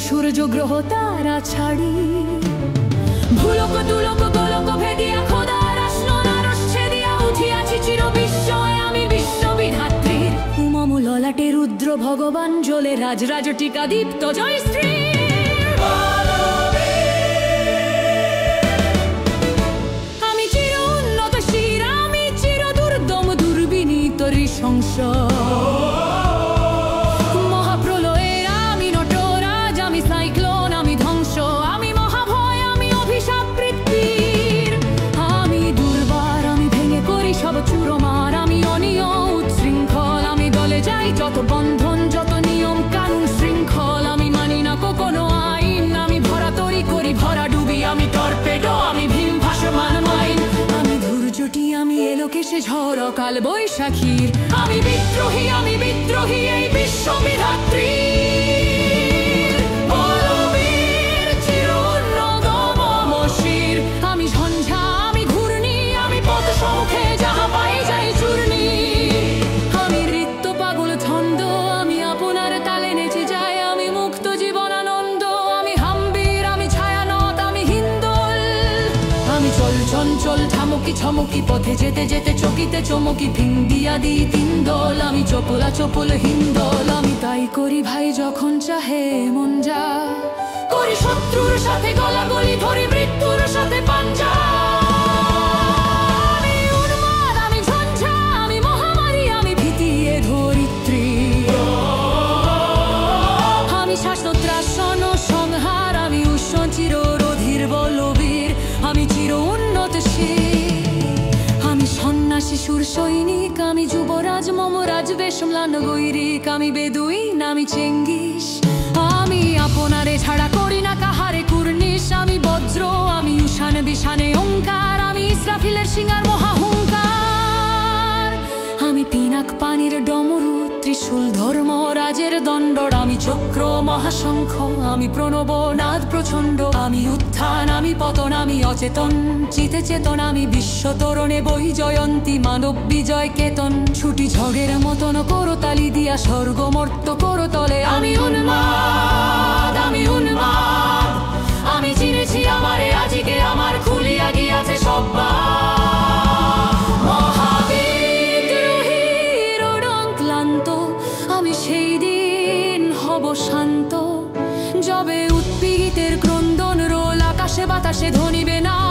সূর্য গ্রহ তারা ছাড়ি ভুলক দুলক গোলক ভেদিয়া খোদার আসন নারস ছেদিয়া উঠিয়াছি চির বিস্ময় আমি বিশ্ববিধাত্রীর উমম ললাটে রুদ্র ভগবান জ্বলে রাজরাজ টিকা দীপ্ত জয় শ্রী আমি চির উন্নত শির আমি চির দুর্দম দুর্বিনীত ঋশংস মহাপ্রলয়ের আমি নটরাজ আমি সাইক্লোন আমি ধ্বংস আমি মহাভয় আমি অভিশাপ পৃথিবীর আমি দুর্বার আমি ভেঙে করি সব চুরমার আমি অনিয়ম উচ্ছৃঙ্খল আমি দলে যাই যত বন্ধন যত নিয়ম কানুন শৃঙ্খল আমি মানি না কোনো আইন আমি ভরা তরি করি ভরা ডুবি আমি টর্পেডো আমি ভীম ভাসমান মাইন আমি ধৈর্যটি আমি এলোকেশে ঝড় কাল বৈশাখীর আমি বিদ্রোহী এই বিশ্ববিধাত্রী আমি ঝঞ্ঝা আমি ঘূর্ণি আমি পথ সম্মুখে যাহা পাই যাই চূর্ণি আমি নৃত্য পাগল ছন্দ আমি আপনার তালে নেচে যাই আমি মুক্ত জীবনানন্দ আমি হাম্বির আমি ছায়ানত আমি হিন্দোল আমি চল চঞ্চল ঠামুকি ছমুকি পথে যেতে যেতে চকিতে চমকি ভিং দিয়া দিই তিন দল আমি চপলা চপল হিন্দল আমি তাই করি ভাই যখন চাহে মন যা করি শত্রুর সাথে গলাগলি ধরি মৃত্যুর সাথে পাঞ্জা আমি উন্মাদ আমি ঝঞ্ঝা আমি মহামারী আমি ভীতিয়ে ধরিত্রী আমি শাসনত্রাসন সংহার আমি উষ্ণ চির রধির বলবীর আমি চির উন্নতশীল আমি সন্ন্যাসী সুর সৈনিক আমি যুবরাজ মমরাজ বেশমলান গৈরিক আমি বেদুইন আমি চেঙ্গিস আমি আপনারে ছাড়া করি না কাহারে কুর্নিশ আমি বজ্র আমি উষান বিশানে ওঙ্কার আমি ইসরাফিলের সিঙ্গার মহাহুঙ্কার আমি পিনাক পানির ডমরু ত্রিশূল ধর্ম রাজের দণ্ডর আমি চক্র মহাশঙ্খ আমি প্রণব নাদ প্রচণ্ড আমি উত্থান আমি পতন আমি অচেতন চিতে চেতন আমি বিশ্ব তরণে বই জয়ন্তী মানব বিজয় কেতন ছুটি ঝড়ের মতন করতালি দিয়া স্বর্গমর্ত করতলে আমি উন্মাদ আমি চিনেছি আমারে আজিকে আমার খুলিয়া গিয়াছে সব আমি সেই দিন হব শান্ত যবে উৎপীড়িতের ক্রন্দন রোল আকাশে বাতাসে ধ্বনিবে না